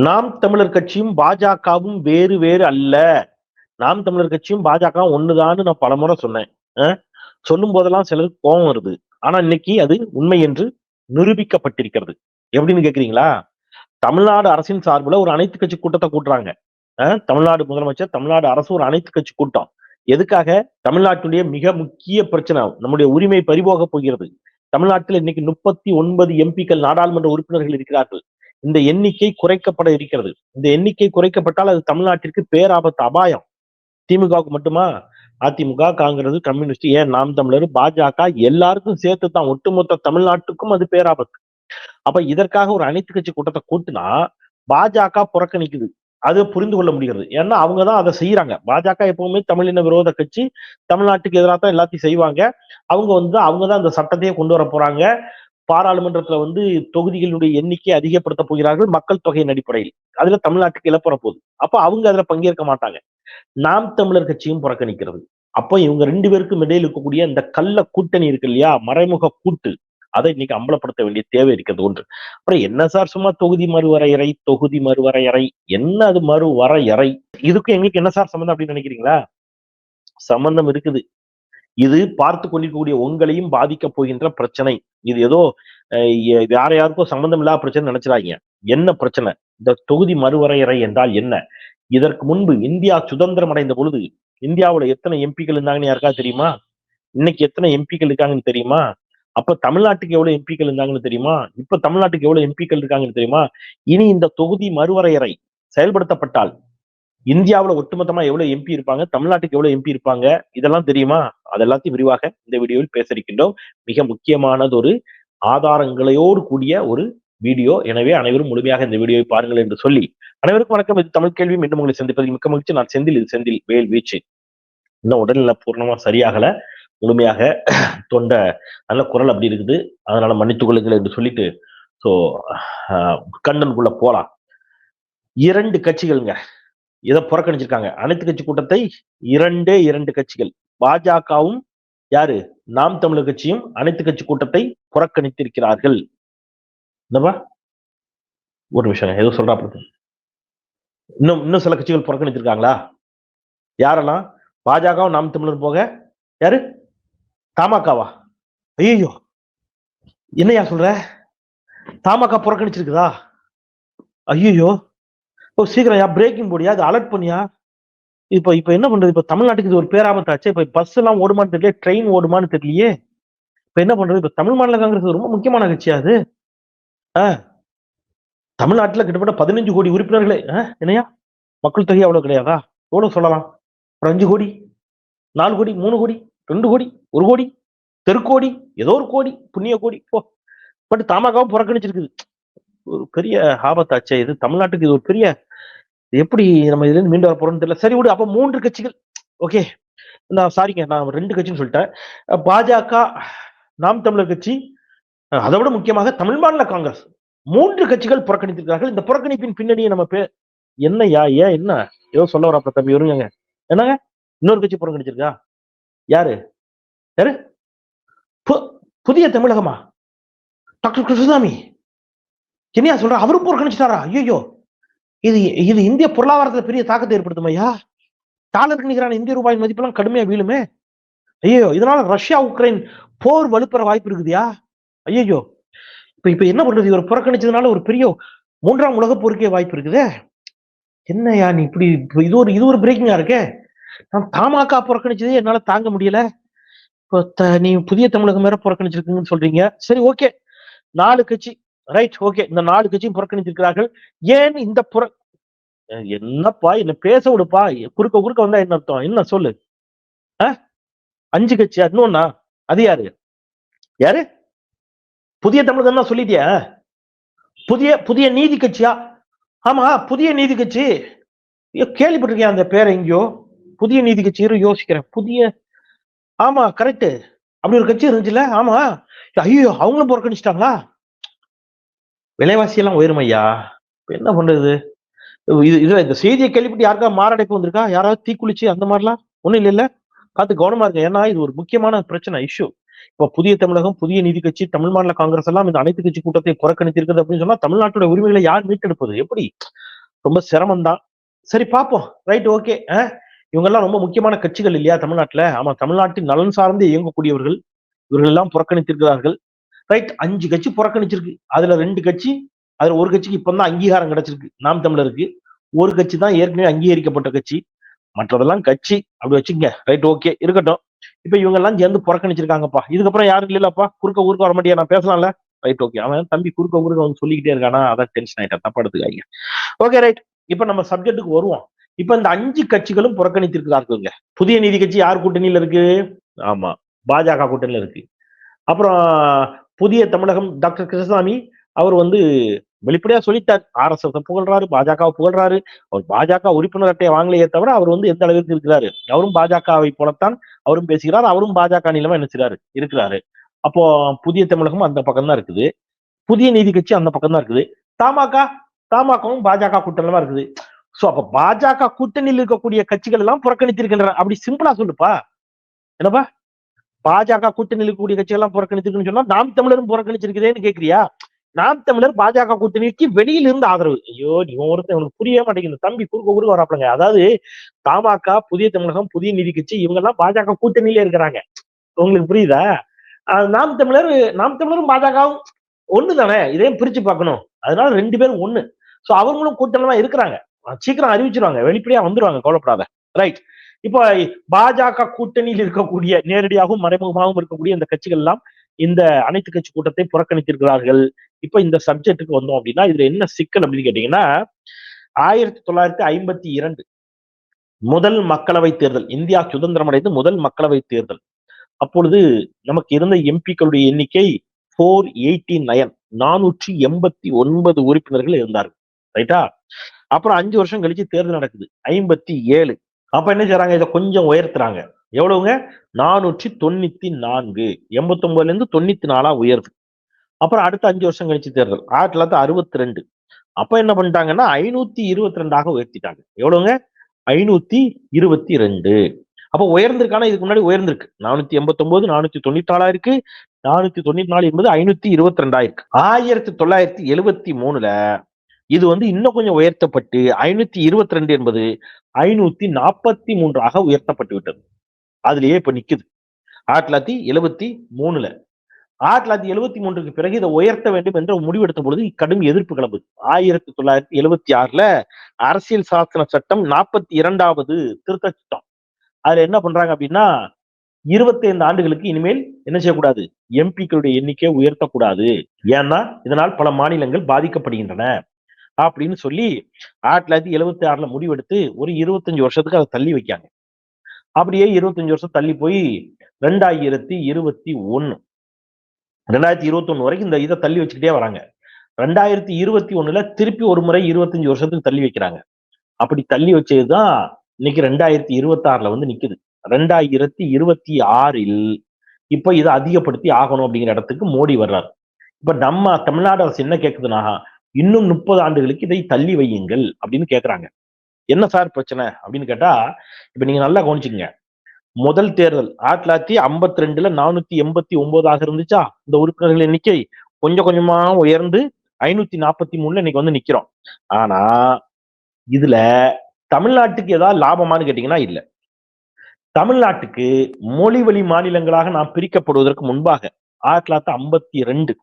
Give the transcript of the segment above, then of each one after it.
நாம் தமிழர் கட்சியும் பாஜகவும் வேறு வேறு அல்ல. நாம் தமிழர் கட்சியும் பாஜகவும் ஒண்ணுதான்னு நான் பலமுறை சொன்னேன். சொல்லும் போதெல்லாம் சிலருக்கு கோபம் வருது. ஆனா இன்னைக்கு அது உண்மை என்று நிரூபிக்கப்பட்டிருக்கிறது. எப்படின்னு கேக்குறீங்களா? தமிழ்நாடு அரசின் சார்புல ஒரு அனைத்து கட்சி கூட்டத்தை கூட்டுறாங்க. தமிழ்நாடு முதலமைச்சர், தமிழ்நாடு அரசு ஒரு அனைத்து கட்சி கூட்டம். எதுக்காக? தமிழ்நாட்டுடைய மிக முக்கிய பிரச்சனை நம்முடைய உரிமை பறிபோக போகிறது. தமிழ்நாட்டில் இன்னைக்கு 39 எம்பிக்கள் நாடாளுமன்ற உறுப்பினர்கள் இருக்கிறார்கள். இந்த எண்ணிக்கை குறைக்கப்பட இருக்கிறது. இந்த எண்ணிக்கை குறைக்கப்பட்டால் அது தமிழ்நாட்டிற்கு பேராபத்து, அபாயம். திமுகவுக்கு மட்டுமா? அதிமுக, காங்கிரஸ், கம்யூனிஸ்ட், ஏன் நாம் தமிழர், பாஜக எல்லாருக்கும் சேர்த்து தான், ஒட்டுமொத்த தமிழ்நாட்டுக்கும் அது பேராபத்து. அப்ப இதற்காக ஒரு அனைத்து கட்சி கூட்டத்தை கூட்டினா பாஜக புறக்கணிக்குது. அது புரிந்து கொள்ள முடிகிறது. ஏன்னா அவங்கதான் அதை செய்யறாங்க. பாஜக எப்பவுமே தமிழின விரோத கட்சி, தமிழ்நாட்டுக்கு எதிராக தான் எல்லாத்தையும் செய்வாங்க. அவங்கதான் அந்த சட்டத்தையே கொண்டு வர போறாங்க. பாராளுமன்றத்துல தொகுதிகளுடைய எண்ணிக்கை அதிகப்படுத்த போகிறார்கள் மக்கள் தொகையின் அடிப்படையில். அதுல தமிழ்நாட்டுக்கு இழப்புற போகுது. அப்ப அவங்க அதுல பங்கேற்க மாட்டாங்க. நாம் தமிழர் கட்சியும் புறக்கணிக்கிறது. அப்போ இவங்க 2 பேருக்கும் இடையில் இருக்கக்கூடிய இந்த கள்ள கூட்டணி இருக்கு இல்லையா, மறைமுக கூட்டு, அதை இன்னைக்கு அம்பலப்படுத்த வேண்டிய தேவை இருக்கிறது ஒன்று. அப்புறம் என்ன சார் சும்மா தொகுதி மறுவரையறை, என்ன அது மறுவரையறை? இதுக்கும் எங்களுக்கு என்ன சார் சம்பந்தம் அப்படின்னு நினைக்கிறீங்களா? சம்பந்தம் இருக்குது. இது பார்த்து கொண்டிருக்கக்கூடிய உங்களையும் பாதிக்க போகின்ற பிரச்சனை. இது ஏதோ வேற யாருக்கும் சம்பந்தம் இல்லாத பிரச்சனை நினைச்சிடாங்க. என்ன பிரச்சனை? இந்த தொகுதி மறுவரையறை என்றால் என்ன? இதற்கு முன்பு இந்தியா சுதந்திரம் அடைந்த பொழுது இந்தியாவுல எத்தனை எம்பிக்கள் இருந்தாங்கன்னு யாருக்காவது தெரியுமா? இன்னைக்கு எத்தனை எம்பிக்கள் இருக்காங்கன்னு தெரியுமா? அப்ப தமிழ்நாட்டுக்கு எவ்வளவு எம்பிக்கள் இருந்தாங்கன்னு தெரியுமா? இப்ப தமிழ்நாட்டுக்கு எவ்வளவு எம்பிக்கள் இருக்காங்கன்னு தெரியுமா? இனி இந்த தொகுதி மறுவரையறை செயல்படுத்தப்பட்டால் இந்தியாவுல ஒட்டுமொத்தமா எவ்வளவு எம்பி இருப்பாங்க, தமிழ்நாட்டுக்கு எவ்வளவு எம்பி இருப்பாங்க, இதெல்லாம் தெரியுமா? அதெல்லாத்தையும் விரிவாக இந்த வீடியோவில் பேச இருக்கின்றோம். மிக முக்கியமானது ஒரு ஆதாரங்களோடு கூடிய ஒரு வீடியோ. எனவே அனைவரும் முழுமையாக இந்த வீடியோவை பாருங்கள் என்று சொல்லி, அனைவருக்கும் வணக்கம். இது தமிழ் கேள்வி. மீண்டும் உங்களை சந்திப்பதில் மிக்க மகிழ்ச்சி. நான் செந்தில். இது செந்தில் வேல் வீச்சு. இன்னும் உடல்நிலை பூர்ணமா சரியாகல. முழுமையாக தொண்டை நல்ல குரல் அப்படி இருக்குது. அதனால மன்னித்துக் கொள்ளுங்கள் என்று சொல்லிட்டு சோ கண்டனுக்குள்ள போலாம். 2 கட்சிகள்ங்க இதை புறக்கணிச்சிருக்காங்க. அனைத்து கட்சி கூட்டத்தை 2 கட்சிகள், பாஜகவும் யாரு, நாம் தமிழர் கட்சியும் அனைத்து கட்சி கூட்டத்தை புறக்கணித்திருக்கிறார்கள். ஒரு நிமிஷம், ஏதோ சொல்றாங்க. இன்னும் சில கட்சிகள் புறக்கணித்திருக்காங்களா? யாரெல்லாம்? பாஜகவும் நாம் தமிழர் போக யாரு? தமாகவா? ஐயோ, என்னையா சொல்ற? தமாக புறக்கணிச்சிருக்குதா? ஐயோ, சீக்கிரம் பிரேக்கிங் போடியா, அது அலர்ட் பண்ணியா? இப்ப என்ன பண்றது? இப்ப தமிழ்நாட்டுக்கு இது ஒரு பேராபத்தாச்சு. இப்ப பஸ் எல்லாம் ஓடுமான்னு தெரியல, ட்ரெயின் ஓடுமான்னு தெரியலையே. இப்ப என்ன பண்றது? இப்ப தமிழ் மாநில காங்கிரஸ் ரொம்ப முக்கியமான கட்சியா அது. தமிழ்நாட்டுல கிட்டத்தட்ட 15 கோடி உறுப்பினர்களே. என்னையா மக்கள் தொகை அவ்வளவு கிடையாதா? எவ்வளவு சொல்லலாம்? 5 கோடி, 4 கோடி, 3 கோடி, 2 கோடி, 1 கோடி, தெருக்கோடி, ஏதோ ஒரு கோடி, புண்ணிய கோடி போ. பட் தமாகவும் புறக்கணிச்சிருக்குது. ஒரு பெரிய ஆபத்தாச்சே இது. தமிழ்நாட்டுக்கு இது ஒரு பெரிய, எப்படி நம்ம இதுல இருந்து மீண்டு வர போறோம்னு தெரியல. சரி விடு. அப்ப 3 கட்சிகள். ஓகே, நான் சாரிங்க, நான் 2 கட்சின்னு சொல்லிட்டேன். பாஜக, நாம் தமிழர் கட்சி, அதை விட முக்கியமாக தமிழ் மாநில காங்கிரஸ், 3 கட்சிகள் புறக்கணித்திருக்கிறார்கள். இந்த புறக்கணிப்பின் பின்னணியை நம்ம என்னையா, ஏன் என்ன ஏதோ சொல்ல வரப்ப தம்பி வருங்க. என்னங்க இன்னொரு கட்சி புறக்கணிச்சிருக்கா? யாரு யாரு? புதிய தமிழகமா? டாக்டர் கிருஷ்ணசாமி என்னையா சொல்ற? அவரும் புறக்கணிச்சிட்டாரா? ஐயோ, இது இந்திய பொருளாதாரத்துல பெரிய தாக்கத்தை ஏற்படுத்தும் ஐயா. டாலருக்கு நிகரான இந்திய ரூபாய் மதிப்பெல்லாம் கடுமையா வீழுமே. ஐயோ, இதனால ரஷ்யா உக்ரைன் போர் வலுப்பெற வாய்ப்பு இருக்குதுயா. ஐயோ, இப்ப என்ன பண்றது? இவர் புறக்கணிச்சதுனால ஒரு பெரிய 3ஆம் உலக போருக்கே வாய்ப்பு இருக்குதே. என்னையா நீ இப்படி, இது ஒரு பிரேக்கிங்கா இருக்கே. நான் தமாக புறக்கணிச்சதே என்னால தாங்க முடியல. இப்ப நீ புதிய தமிழகம் வேற புறக்கணிச்சிருக்குன்னு சொல்றீங்க. சரி, ஓகே, 4 கட்சி, ரைட், ஓகே. இந்த 4 கட்சியும் புறக்கணித்திருக்கிறார்கள். ஏன் இந்த என்னப்பா, என்ன பேச விடுப்பா. குறுக்க வந்தா என்ன அர்த்தம்? என்ன சொல்லு? 5 கட்சியா? இன்னொன்னா? அது யாரு? புதிய தமிழகம் தான் சொல்லிட்டியா? புதிய நீதி கட்சியா? ஆமா, புதிய நீதி கட்சி. கேள்விப்பட்டிருக்கேன் அந்த பேரை எங்கேயோ. புதிய நீதி கட்சி யோசிக்கிறேன். ஆமா, கரெக்ட். அப்படி ஒரு கட்சி இருந்துச்சுல. ஆமா. ஐயோ, அவங்களும் புறக்கணிச்சிட்டாங்களா? விலைவாசி எல்லாம் உயரும் ஐயா. என்ன பண்றது? இதுல இந்த செய்தியை கேள்விப்பட்டு யாருக்கா மாரடைப்பு வந்திருக்கா? யாராவது தீக்குளிச்சு அந்த மாதிரிலாம் ஒண்ணும் இல்ல. பார்த்து கவனமா இருக்க. ஏன்னா இது ஒரு முக்கியமான பிரச்சனை, இஷ்யூ. இப்ப புதிய தமிழகம், புதிய நீதி கட்சி, தமிழ் மாநில காங்கிரஸ் எல்லாம் இந்த அனைத்து கட்சி கூட்டத்தை புறக்கணித்திருக்கிறது அப்படின்னு சொன்னா தமிழ்நாட்டோட உரிமைகளை யார் மீட்டெடுப்பது? எப்படி? ரொம்ப சிரமம் தான். சரி பார்ப்போம். Right, okay. இவங்க எல்லாம் ரொம்ப முக்கியமான கட்சிகள் இல்லையா தமிழ்நாட்டுல? ஆமா, தமிழ்நாட்டின் நலன் சார்ந்து இயங்கக்கூடியவர்கள். இவர்கள் எல்லாம் புறக்கணித்திருக்கிறார்கள். ரைட், 5 கட்சி புறக்கணிச்சிருக்கு. அதுல 2 கட்சி, அதுல ஒரு கட்சிக்கு இப்பதான் அங்கீகாரம் கிடைச்சிருக்கு, நாம் தமிழருக்கு. ஒரு கட்சி தான் ஏற்கனவே அங்கீகரிக்கப்பட்ட கட்சி. மற்றதெல்லாம் கட்சி அப்படி வச்சுக்கங்க. ரைட், ஓகே, இருக்கட்டும். இப்ப இவங்க எல்லாம் சேர்ந்து புறக்கணிச்சிருக்காங்கப்பா. இதுக்கப்புறம் யாரும் இல்லப்பா, குறுக்க ஊருக்க வர மாட்டியா, நான் பேசலாம்ல. Right, okay. அவன் தம்பி குறுக்க ஊருக்க வந்து சொல்லிக்கிட்டே இருக்கானா, அதான் டென்ஷன் ஆயிட்டா, தப்பா எடுத்துக்காதீங்க. Okay, right. இப்ப நம்ம சப்ஜெக்ட்டுக்கு வருவோம். இப்ப இந்த 5 கட்சிகளும் புறக்கணித்திருக்கிறார்கள். புதிய நீதி கட்சி யார் கூட்டணியில இருக்கு? ஆமா, பாஜக கூட்டணியில இருக்கு. அப்புறம் புதிய தமிழகம் டாக்டர் கிருஷ்ணசாமி அவர் வந்து வெளிப்படையா சொல்லிட்டார், ஆர்எஸ்எஸ் புகழ்றாரு, பாஜக புகழ்றாரு. அவர் பாஜக உறுப்பினர் அட்டையை வாங்கலையே தவிர அவர் வந்து எந்த அளவிற்கு இருக்கிறாரு, அவரும் பாஜகவை போலத்தான் அவரும் பேசுகிறார், அவரும் பாஜக நிலமா என்ன செய்றாரு, இருக்கிறாரு. அப்போ புதிய தமிழகம் அந்த பக்கம் தான் இருக்குது, புதிய நீதி கட்சி அந்த பக்கம் தான் இருக்குது, தமாக தமாகவும் பாஜக கூட்டணியில இருக்குது. சோ அப்ப பாஜக கூட்டணியில் இருக்கக்கூடிய கட்சிகள் எல்லாம் புறக்கணித்திருக்கின்றன. அப்படி சிம்பிளா சொல்லுப்பா. என்னப்பா, பாஜக கூட்டணியில் இருக்கக்கூடிய கட்சிகள் எல்லாம் புறக்கணிச்சிருக்குன்னு சொன்னா நாம் தமிழரும் புறக்கணிச்சிருக்கிறேன்னு கேக்குறியா? நாம் தமிழர் பாஜக கூட்டணிக்கு வெளியில இருந்து ஆதரவு. ஐயோ, நீ ஒருத்தன் உனக்கு புரிய மாட்டேங்குது தம்பி, குறுக்க குறுக்க வராப்லங்க. அதாவது தமாக, புதிய தமிழகம், புதிய நீதி கட்சி இவங்க எல்லாம் பாஜக கூட்டணியிலே இருக்கிறாங்க. உங்களுக்கு புரியுதா? நாம் தமிழர், நாம் தமிழரும் பாஜகவும் ஒண்ணு தானே, இதையும் பிரிச்சு பார்க்கணும். அதனால 2 பேரும் ஒண்ணு. சோ அவங்களும் கூட்டணி இருக்கிறாங்க. சீக்கிரம் அறிவிச்சிருவாங்க, வெளிப்படையா வந்துருவாங்க, கவலைப்படாத. ரைட். இப்போ பாஜக கூட்டணியில் இருக்கக்கூடிய நேரடியாகவும் மறைமுகமாகவும் இருக்கக்கூடிய இந்த கட்சிகள் எல்லாம் இந்த அனைத்து கட்சி கூட்டத்தை புறக்கணித்திருக்கிறார்கள். இப்ப இந்த சப்ஜெக்டுக்கு வந்தோம் அப்படின்னா இதுல என்ன சிக்கல் அப்படின்னு கேட்டீங்கன்னா, 1952 முதல் மக்களவை தேர்தல், இந்தியா சுதந்திரம் அடைந்து முதல் மக்களவை தேர்தல். அப்பொழுது நமக்கு இருந்த எம்பிக்களுடைய எண்ணிக்கை 489, 489 உறுப்பினர்கள் இருந்தார்கள். ரைட்டா? அப்புறம் 5 வருஷம் கழிச்சு தேர்தல் நடக்குது, 57. அப்ப என்ன செய்றாங்க, இதை கொஞ்சம் உயர்த்துறாங்க. எவ்வளவுங்க? 494. 89ல இருந்து 94 உயருது. அப்புறம் அடுத்த 5 வருஷம் கழிச்சு தேர்தல் 1962. அப்ப என்ன பண்ணிட்டாங்கன்னா 522 உயர்த்திட்டாங்க. எவ்வளவுங்க? 522. அப்ப உயர்ந்திருக்கான, இதுக்கு முன்னாடி உயர்ந்திருக்கு. 489, 494 இருக்கு. 494 என்பது 522 இருக்கு. 1973ல இது வந்து இன்னும் கொஞ்சம் உயர்த்தப்பட்டு 522 என்பது 543 உயர்த்தப்பட்டு விட்டது. அதுலயே இப்ப நிக்குது 1973ல. 1973க்கு பிறகு இதை உயர்த்த வேண்டும் என்ற முடிவெடுத்த பொழுது கடும் எதிர்ப்பு கிளம்புது. 1976ல அரசியல் சாசன சட்டம் 42வது திருத்த சட்டம், அதுல என்ன பண்றாங்க அப்படின்னா 25 ஆண்டுகளுக்கு இனிமேல் என்ன செய்யக்கூடாது, எம்பிக்களுடைய எண்ணிக்கையை உயர்த்தக்கூடாது, ஏன்னா இதனால் பல மாநிலங்கள் பாதிக்கப்படுகின்றன அப்படின்னு சொல்லி 1976ல முடிவெடுத்து ஒரு 25 வருஷத்துக்கு அதை தள்ளி வைக்காங்க. அப்படியே 25 வருஷம் தள்ளி போய் 2021 2021 வரைக்கும் இந்த இதை தள்ளி வச்சுக்கிட்டே வராங்க. 2021ல திருப்பி ஒரு முறை 25 வருஷத்துக்கு தள்ளி வைக்கிறாங்க. அப்படி தள்ளி வச்சதுதான் இன்னைக்கு 2026ல வந்து நிக்குது. 2026ல் இப்ப இதை அதிகப்படுத்தி ஆகணும் அப்படிங்கிற இடத்துக்கு மோடி வர்றாரு. இப்ப நம்ம தமிழ்நாடு அரசு என்ன கேக்குதுன்னா, இன்னும் 30 ஆண்டுகளுக்கு இதை தள்ளி வையுங்கள் அப்படின்னு கேக்குறாங்க. என்ன சார் பிரச்சனை அப்படின்னு கேட்டா, இப்ப நீங்க நல்லா கவனிச்சுக்கங்க. முதல் தேர்தல் 1952ல 489 இருந்துச்சா இந்த உறுப்பினர்கள் எண்ணிக்கை, கொஞ்சம் கொஞ்சமா உயர்ந்து 543ல இன்னைக்கு வந்து நிக்கிறோம். ஆனா இதுல தமிழ்நாட்டுக்கு ஏதாவது லாபமான்னு கேட்டீங்கன்னா இல்ல. தமிழ்நாட்டுக்கு மொழி வழி மாநிலங்களாக நாம் பிரிக்கப்படுவதற்கு முன்பாக 1952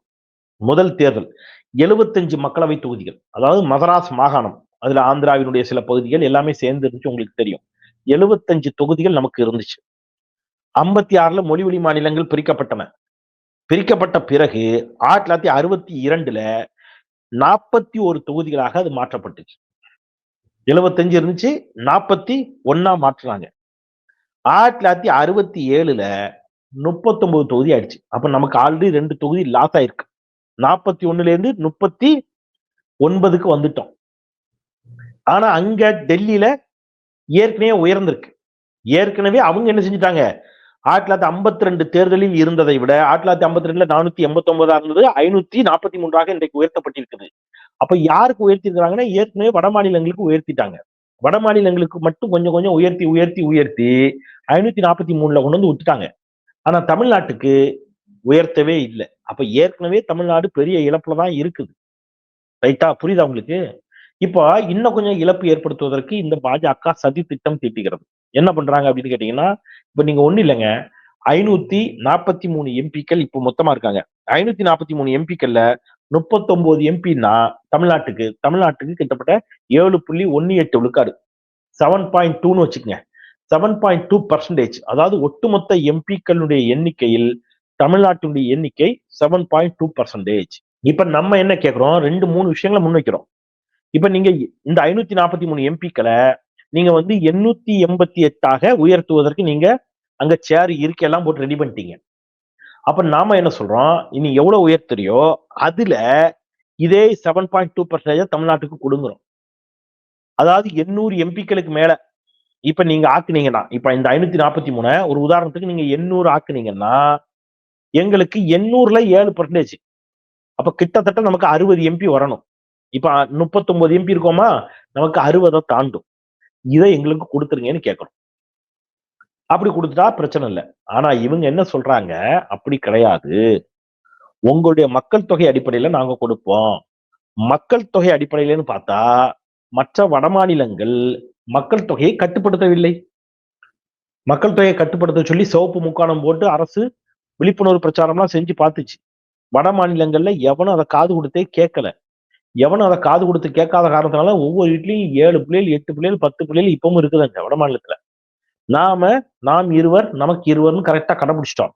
முதல் தேர்தல் 75 மக்களவை தொகுதிகள், அதாவது மதராஸ் மாகாணம், அதுல ஆந்திராவினுடைய சில பகுதிகள் எல்லாமே சேர்ந்து இருந்துச்சு, உங்களுக்கு தெரியும். 75 தொகுதிகள் நமக்கு இருந்துச்சு. 56ல மொழி வழி மாநிலங்கள் பிரிக்கப்பட்டன. பிரிக்கப்பட்ட பிறகு 1962ல 41 தொகுதிகளாக அது மாற்றப்பட்டுச்சு. 75 இருந்துச்சு, 41 மாற்றுறாங்க. 1967ல 39 தொகுதி ஆயிடுச்சு. அப்ப நமக்கு ஆல்ரெடி 2 தொகுதி லாஸ் ஆயிருக்கு. 41ல இருந்து 39க்கு வந்துட்டோம். ஆனா அங்க டெல்லியில ஏற்கனவே உயர்ந்திருக்கு. ஏற்கனவே அவங்க என்ன செஞ்சுட்டாங்க, 1952 தேர்தலில் இருந்ததை விட 1952ல 489 இருந்தது 543 இன்றைக்கு உயர்த்தப்பட்டிருக்குது. அப்ப யாருக்கு உயர்த்திருக்கிறாங்கன்னா ஏற்கனவே வட மாநிலங்களுக்கு உயர்த்திட்டாங்க. வட மாநிலங்களுக்கு மட்டும் கொஞ்சம் கொஞ்சம் உயர்த்தி 543ல கொண்டு வந்து விட்டுட்டாங்க. ஆனா தமிழ்நாட்டுக்கு உயர்த்தவே இல்லை. அப்ப ஏற்கனவே தமிழ்நாடு பெரிய இழப்புல தான் இருக்குது. ரைட்டா? புரியுதா உங்களுக்கு? இப்போ இன்னும் கொஞ்சம் இழப்பு ஏற்படுத்துவதற்கு இந்த பாஜக சதி திட்டம் தீட்டுகிறது. என்ன பண்றாங்க அப்படின்னு கேட்டீங்கன்னா, இப்ப நீங்க ஒண்ணும் இல்லங்க. 543 எம்பிக்கள் இப்ப மொத்தமா இருக்காங்க. 543 எம்பிக்கள்ல 39 எம்பின்னா தமிழ்நாட்டுக்கு கிட்டத்தட்ட 7.18 விழுக்காடு. 7.2ன்னு வச்சுக்கங்க. 7.2% அதாவது ஒட்டுமொத்த எம்பிக்களுடைய எண்ணிக்கையில் தமிழ்நாட்டினுடைய எண்ணிக்கை 7.2%. இப்ப நம்ம என்ன கேட்கிறோம்? 2, 3 விஷயங்கள முன்வைக்கிறோம். இப்ப நீங்க இந்த 543 எம்பிக்களை நீங்க வந்து 888ஆக உயர்த்துவதற்கு நீங்க அங்க சேர் இருக்கையெல்லாம் போட்டு ரெடி பண்ணிட்டீங்க. அப்ப நாம என்ன சொல்றோம்? இனி எவ்வளவு உயர்த்துறியோ அதுல இதே 7.2% தமிழ்நாட்டுக்கு கொடுங்குறோம். அதாவது 800 எம்பிக்களுக்கு மேல இப்ப நீங்க ஆக்குனீங்கன்னா, இப்ப இந்த 543 ஒரு உதாரணத்துக்கு நீங்க 800 ஆக்குனீங்கன்னா, எங்களுக்கு 800ல 7%. அப்ப கிட்டத்தட்ட நமக்கு 60 எம்பி வரணும். இப்ப 39 எம்பி இருக்கோமா? நமக்கு 60 தாண்டும். இத எங்களுக்கு குடுத்துருங்கன்னு கேட்கிறோம். அப்படி குடுத்துட்டா பிரச்சனை இல்ல. ஆனா இவங்க என்ன சொல்றாங்க, அப்படி கிடையாது. உங்களுடைய மக்கள் தொகை அடிப்படையில நாங்க கொடுப்போம். மக்கள் தொகை அடிப்படையிலன்னு பார்த்தா, மற்ற வடமாநிலங்கள் மக்கள் தொகையை கட்டுப்படுத்தவில்லை. மக்கள் தொகையை கட்டுப்படுத்த சொல்லி சிவப்பு முக்காணம் போட்டு அரசு விழிப்புணர்வு பிரச்சாரம்லாம் செஞ்சு பார்த்துச்சு. வட மாநிலங்கள்ல எவனும் அத காது குடுத்தே கேட்கல. எவனும் அத காது குடுத்து கேட்காத காரணத்தினால ஒவ்வொரு வீட்லயும் 7 பிள்ளைகள், 8 பிள்ளைகள், 10 பிள்ளைகள் இப்பவும் இருக்குதுங்க வட மாநிலத்துல. நாம் இருவர், நமக்கு இருவர்ன்னு கரெக்ட்டா கடைபிடிச்சுட்டோம்.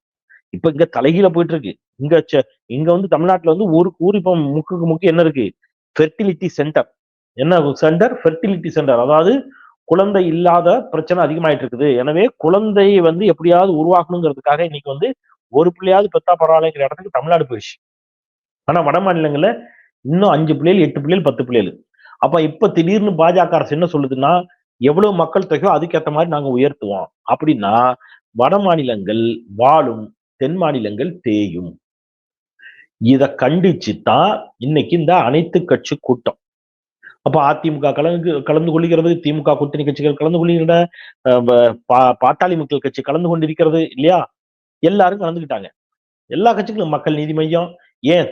இப்ப இங்க தலைகீழா போயிட்டு இருக்கு. இங்க செ இங்க வந்து தமிழ்நாட்டுல வந்து ஊருக்கு ஊர் இப்ப முக்குக்கு முக்கு என்ன இருக்கு? Fertility centre. என்ன சென்டர்? Fertility centre. அதாவது குழந்தை இல்லாத பிரச்சனை அதிகமாயிட்டு இருக்குது. எனவே குழந்தையை வந்து எப்படியாவது உருவாக்கணுங்கிறதுக்காக இன்னைக்கு வந்து ஒரு பிள்ளையாவது பெத்தா பரவாயில்லைங்கிற இடத்துக்கு தமிழ்நாடு போயிடுச்சு. ஆனா வட மாநிலங்கள்ல இன்னும் 5 பிள்ளைகள், 8 பிள்ளைகள், 10 பிள்ளைகள். அப்ப இப்ப திடீர்னு பாஜக அரசு என்ன சொல்லுதுன்னா, எவ்வளவு மக்கள் தொகையோ அதுக்கேத்த மாரி நாங்க உயர்த்துவோம். அப்படின்னா, வட மாநிலங்கள் வாழும், தென் மாநிலங்கள் தேயும். இத கண்டிச்சு தான் இன்னைக்கு இந்த அனைத்து கட்சி கூட்டம். அப்ப அதிமுக கலந்து கொள்கிறது, திமுக கூட்டணி கட்சிகள் கலந்து கொள்கின்றன, பாட்டாளி மக்கள் கட்சி கலந்து கொண்டிருக்கிறது இல்லையா? எல்லாரும் கலந்துக்கிட்டாங்க. எல்லா கட்சிகளும் மக்கள் நீதி மையம், ஏன்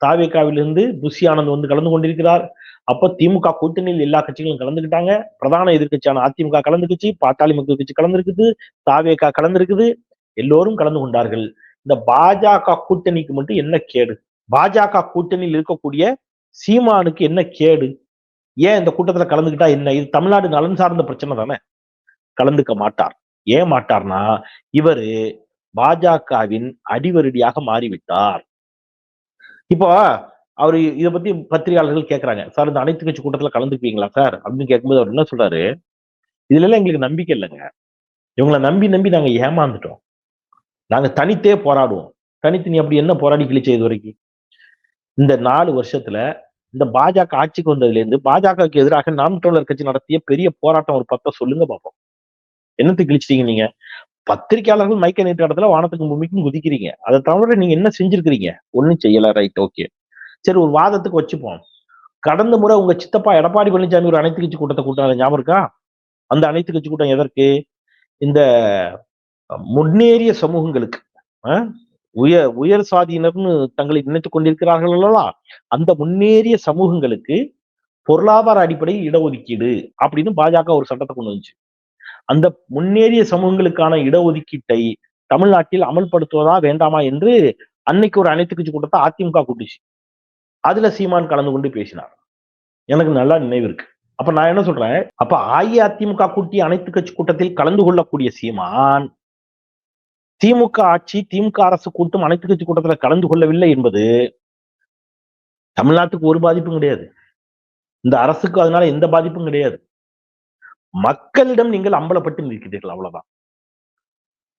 தாவேகாவிலிருந்து புஷி ஆனந்த் வந்து கலந்து கொண்டிருக்கிறார். அப்ப திமுக கூட்டணியில் எல்லா கட்சிகளும் கலந்துக்கிட்டாங்க. பிரதான எதிர்க்கட்சியான அதிமுக கலந்துக்குச்சு, பாட்டாளி மக்கள் கட்சி கலந்துருக்குது, தாவேகா கலந்துருக்குது. எல்லோரும் கலந்து கொண்டார்கள். இந்த பாஜக கூட்டணிக்கு மட்டும் என்ன கேடு? பாஜக கூட்டணியில் இருக்கக்கூடிய சீமானுக்கு என்ன கேடு? ஏன் இந்த கூட்டத்துல கலந்துக்கிட்டா என்ன? இது தமிழ்நாடு நலன் சார்ந்த பிரச்சனை தானே. கலந்துக்க மாட்டார். ஏன் மாட்டார்னா, இவரு பாஜகவின் அடிவருடியாக மாறிவிட்டார். இப்போ அவரு இத பத்தி பத்திரிகையாளர்கள் கேட்கறாங்க. சார் இந்த அனைத்து கட்சி கூட்டத்துல கலந்துக்குவீங்களா சார்? அப்படின்னு கேட்கும்போது அவர் என்ன சொல்றாரு? இதுல எல்லாம் எங்களுக்கு நம்பிக்கை இல்லங்க. இவங்கள நம்பி நம்பி நாங்க ஏமாந்துட்டோம். நாங்க தனித்தே போராடுவோம். தனித்து நீ அப்படி என்ன போராடி கிழிச்ச இதுவரைக்கும்? இந்த 4 வருஷத்துல இந்த பாஜக ஆட்சிக்கு வந்ததுல இருந்து பாஜகவுக்கு எதிராக நாம் தமிழர் கட்சி நடத்திய பெரிய போராட்டம் ஒரு 10 சொல்லுங்க பார்ப்போம். என்னத்துக்கு கிழிச்சிட்டீங்க நீங்க? பத்திரிகையாளர்கள் மைக்க நீட்டுற இடத்துல வானத்துக்கும் பூமிக்கும் குதிக்கிறீங்க. அதை தவிர நீங்க என்ன செஞ்சிருக்கிறீங்க? ஒண்ணும் செய்யல. Right, okay. சரி, ஒரு வாதத்துக்கு வச்சுப்போம். கடந்த முறை உங்க சித்தப்பா எடப்பாடி பழனிசாமி ஒரு அனைத்து கட்சி கூட்டத்தை கூட்டினாரு, ஞாபகம் இருக்கா? அந்த அனைத்து கட்சி கூட்டம் எதற்கு? இந்த முன்னேறிய சமூகங்களுக்கு, உயர் சாதியினர்னு தங்களை நினைத்துக் கொண்டிருக்கிறார்கள் அல்லவா? அந்த முன்னேறிய சமூகங்களுக்கு பொருளாதார அடிப்படையில் இடஒதுக்கீடு அப்படின்னு பாஜக ஒரு சட்டத்தை கொண்டு வந்துச்சு. அந்த முன்னேறிய சமூகங்களுக்கான இடஒதுக்கீட்டை தமிழ்நாட்டில் அமல்படுத்துவதா வேண்டாமா என்று அன்னைக்கு ஒரு அனைத்து கட்சி கூட்டத்தை அதிமுக கூட்டுச்சு. அதுல சீமான் கலந்து கொண்டு பேசினார். எனக்கு நல்லா நினைவு இருக்கு. அப்ப நான் என்ன சொல்றேன், அப்ப அஇஅதிமுக கூட்டிய அனைத்து கட்சி கூட்டத்தில் கலந்து கொள்ளக்கூடிய சீமான், திமுக ஆட்சி, திமுக அரசு கூட்டும் அனைத்து கட்சி கூட்டத்துல கலந்து கொள்ளவில்லை என்பது தமிழ்நாட்டுக்கு ஒரு பாதிப்பும் கிடையாது. இந்த அரசுக்கு அதனால எந்த பாதிப்பும் கிடையாது. மக்களிடம் நீங்கள் அம்பலப்பட்டு நிற்கிறீர்கள், அவ்வளவுதான்.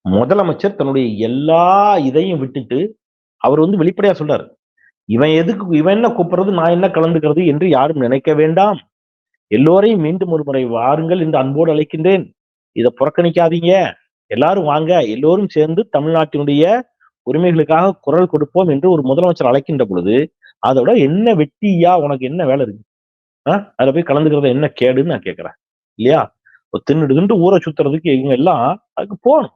முதலமைச்சர் தன்னுடைய எல்லா இதையும் விட்டுட்டு அவர் வந்து வெளிப்படையா சொல்றாரு, இவன் என்ன கூப்பிடுறது, நான் என்ன கலந்துக்கிறது என்று யாரும் நினைக்க வேண்டாம். எல்லோரையும் மீண்டும் ஒரு முறை வாருங்கள் என்று அன்போடு அழைக்கின்றேன். இதை புறக்கணிக்காதீங்க. எல்லாரும் வாங்க, எல்லோரும் சேர்ந்து தமிழ்நாட்டினுடைய உரிமைகளுக்காக குரல் கொடுப்போம் என்று ஒரு முதலமைச்சர் அழைக்கின்ற பொழுது, அதோட என்ன வெட்டியா உனக்கு என்ன வேலை இருக்கு? அதுல போய் கலந்துக்கிறது என்ன கேடுன்னு நான் கேட்கிறேன். இல்லையா? தின்னுட்டு ஊரை சுத்துறதுக்கு இவங்க எல்லாம் அதுக்கு போகணும்.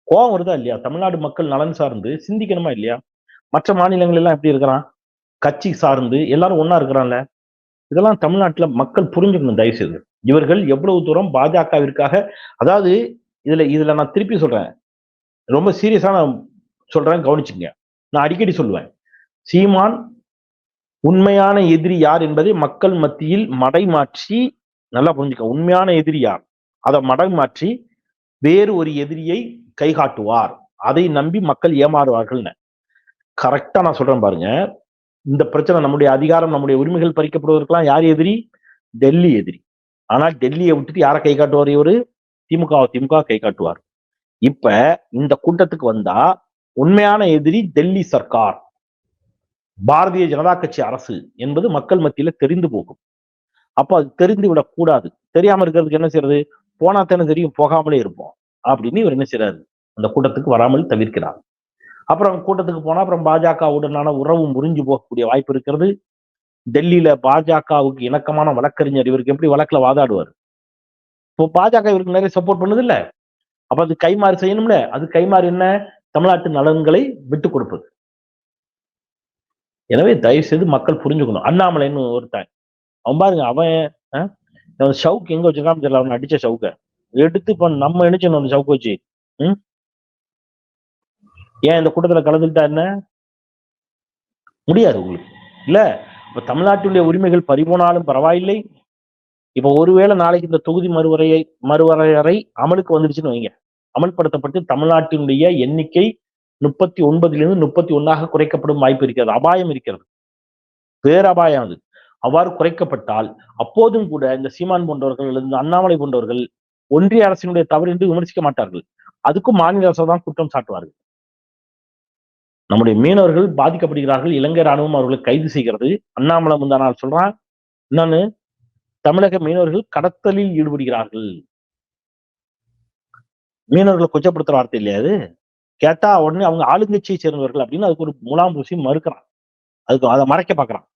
கோவம் வருதா இல்லையா? தமிழ்நாடு மக்கள் நலன் சார்ந்து சிந்திக்கணுமா இல்லையா? மற்ற மாநிலங்கள் எல்லாம் எப்படி இருக்கிறான்? கட்சி சார்ந்து எல்லாரும் ஒண்ணா இருக்கிறான்ல. இதெல்லாம் தமிழ்நாட்டுல மக்கள் புரிஞ்சுக்கணும் தயவு செய்து. இவர்கள் எவ்வளவு தூரம் பாஜகவிற்காக, அதாவது இதுல இதுல நான் திருப்பி சொல்றேன். ரொம்ப சீரியஸா நான் சொல்றேன், கவனிச்சுங்க. நான் அடிக்கடி சொல்லுவேன். சீமான் உண்மையான எதிரி யார் என்பதை மக்கள் மத்தியில் மடைமாற்றி, நல்லா புரிஞ்சுக்க, உண்மையான எதிரி யார்? அதை மடைமாற்றி வேறு ஒரு எதிரியை கை காட்டுவார். அதை நம்பி மக்கள் ஏமாறுவார்கள். கரெக்டா நான் சொல்றேன் பாருங்க. இந்த பிரச்சனை, நம்முடைய அதிகாரம், நம்முடைய உரிமைகள் பறிக்கப்படுவதற்கெல்லாம் யார் எதிரி? டெல்லி எதிரி. ஆனால் டெல்லியை விட்டுட்டு யாரை கை காட்டுவார் இவரு? திமுக கை காட்டுவார். இப்ப இந்த கூட்டத்துக்கு வந்தா உண்மையான எதிரி டெல்லி சர்க்கார், பாரதிய ஜனதா கட்சி அரசு என்பது மக்கள் மத்தியில தெரிந்து போகும். அப்ப அது தெரிந்து விடக் கூடாது. தெரியாம இருக்கிறதுக்கு என்ன செய்யறது? போனா தானே தெரியும், போகாமலே இருப்போம் அப்படின்னு இவர் என்ன செய்யறாரு? அந்த கூட்டத்துக்கு வராமல் தவிர்க்கிறார். அப்புறம் கூட்டத்துக்கு போனா அப்புறம் பாஜகவுடனான உறவு முறிஞ்சு போகக்கூடிய வாய்ப்பு இருக்கிறது. டெல்லியில பாஜகவுக்கு இணக்கமான வழக்கறிஞர், இவருக்கு எப்படி வழக்குல வாதாடுவார்? இப்போ பாஜக இவருக்கு நிறைய சப்போர்ட் பண்ணுது இல்ல? அப்ப அது கைமாறு செய்யணும்ல. அது கைமாறு என்ன? தமிழ்நாட்டு நலன்களை விட்டுக் கொடுப்பது. எனவே தயவு செய்து மக்கள் புரிஞ்சுக்கணும். அண்ணாமலைன்னு ஒருத்தன், அவன் பாருங்க, அவன் ஷவுக்கு எங்க வச்சிருக்கான்னு தெரியல, அவன் அடிச்ச ஷவுக்க எடுத்து இப்ப நம்ம நினைச்சோம் அந்த ஷவுக்கு வச்சு. ஏன் இந்த கூட்டத்துல கலந்துக்கிட்டா என்ன முடியாது உங்களுக்கு இல்ல? இப்ப தமிழ்நாட்டுடைய உரிமைகள் பறிபோனாலும் பரவாயில்லை. இப்ப ஒருவேளை நாளைக்கு இந்த தொகுதி மறுவரையறை அமலுக்கு வந்துடுச்சுன்னு வைங்க, அமல்படுத்தப்பட்டு தமிழ்நாட்டினுடைய எண்ணிக்கை 39 31 குறைக்கப்படும் வாய்ப்பு இருக்கிறது. அபாயம் இருக்கிறது, பேரபாயம் அது. அவ்வாறு குறைக்கப்பட்டால் அப்போதும் கூட இந்த சீமான் போன்றவர்கள், இந்த அண்ணாமலை போன்றவர்கள் ஒன்றிய அரசினுடைய தவறு என்று விமர்சிக்க மாட்டார்கள். அதுக்கும் மாநில அரசு தான் குற்றம் சாட்டுவார்கள். நம்முடைய மீனவர்கள் பாதிக்கப்படுகிறார்கள், இலங்கை ராணுவம் அவர்களை கைது செய்கிறது. அண்ணாமலை முந்தா நாள் சொல்றான், என்னன்னு, தமிழக மீனவர்கள் கடத்தலில் ஈடுபடுகிறார்கள். மீனவர்களை கொச்சப்படுத்துற வார்த்தை இல்லையா அது? கேட்டா உடனே அவங்க ஆளுங்கட்சியை சேர்ந்தவர்கள் அப்படின்னு அதுக்கு ஒரு முலாம் பூசி மறுக்கிறான். அதுக்கு அதை மறைக்க பாக்குறான்.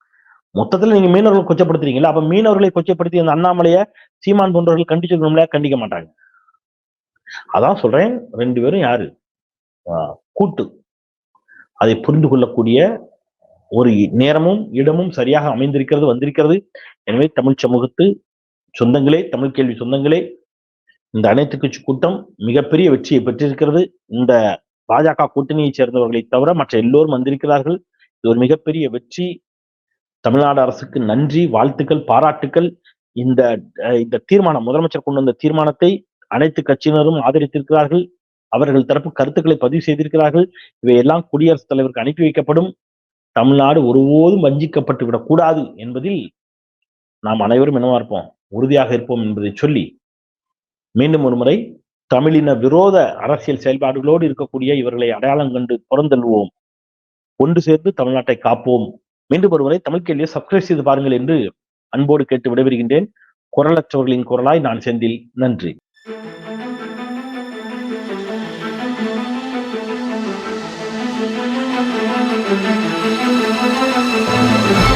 மொத்தத்துல நீங்க மீனவர்களை கொச்சப்படுத்துறீங்களா? அப்ப மீனவர்களை கொச்சப்படுத்தி அந்த அண்ணாமலைய சீமான் போன்றவர்கள் கண்டிச்சிருக்கணும்ல, கண்டிக்க மாட்டாங்க. அதான் சொல்றேன், 2 பேரும் யாரு? கூட்டு. அதை புரிந்து கொள்ளக்கூடிய ஒரு நேரமும் இடமும் சரியாக அமைந்திருக்கிறது, வந்திருக்கிறது. எனவே தமிழ் சமூகத்து சொந்தங்களே, தமிழ் கேள்வி சொந்தங்களே, இந்த அனைத்து கட்சி கூட்டம் மிகப்பெரிய வெற்றியை பெற்றிருக்கிறது. இந்த பாஜக கூட்டணியை சேர்ந்தவர்களை தவிர மற்ற எல்லோரும் வந்திருக்கிறார்கள். இது ஒரு மிகப்பெரிய வெற்றி. தமிழ்நாடு அரசுக்கு நன்றி, வாழ்த்துக்கள், பாராட்டுக்கள். இந்த இந்த தீர்மானம், முதலமைச்சர் கொண்டு வந்த தீர்மானத்தை அனைத்து கட்சியினரும் ஆதரித்திருக்கிறார்கள். அவர்கள் தரப்பு கருத்துக்களை பதிவு செய்திருக்கிறார்கள். இவையெல்லாம் குடியரசுத் தலைவருக்கு அனுப்பி வைக்கப்படும். தமிழ்நாடு ஒருபோதும் வஞ்சிக்கப்பட்டு விடக்கூடாது என்பதில் நாம் அனைவரும் என்னவா இருப்போம்? உறுதியாக இருப்போம் என்பதை சொல்லி, மீண்டும் ஒரு முறை, தமிழின விரோத அரசியல் செயல்பாடுகளோடு இருக்கக்கூடிய இவர்களை அடையாளம் கண்டு புறந்தள்ளுவோம். ஒன்று சேர்ந்து தமிழ்நாட்டை காப்போம். மீண்டும் ஒருமுறை தமிழ் கேள்வியை சப்ஸ்கிரைப் செய்து பாருங்கள் என்று அன்போடு கேட்டு விடைபெறுகின்றேன். குரலற்றவர்களின் குரலாய் நான் செந்தில். நன்றி. Thank you.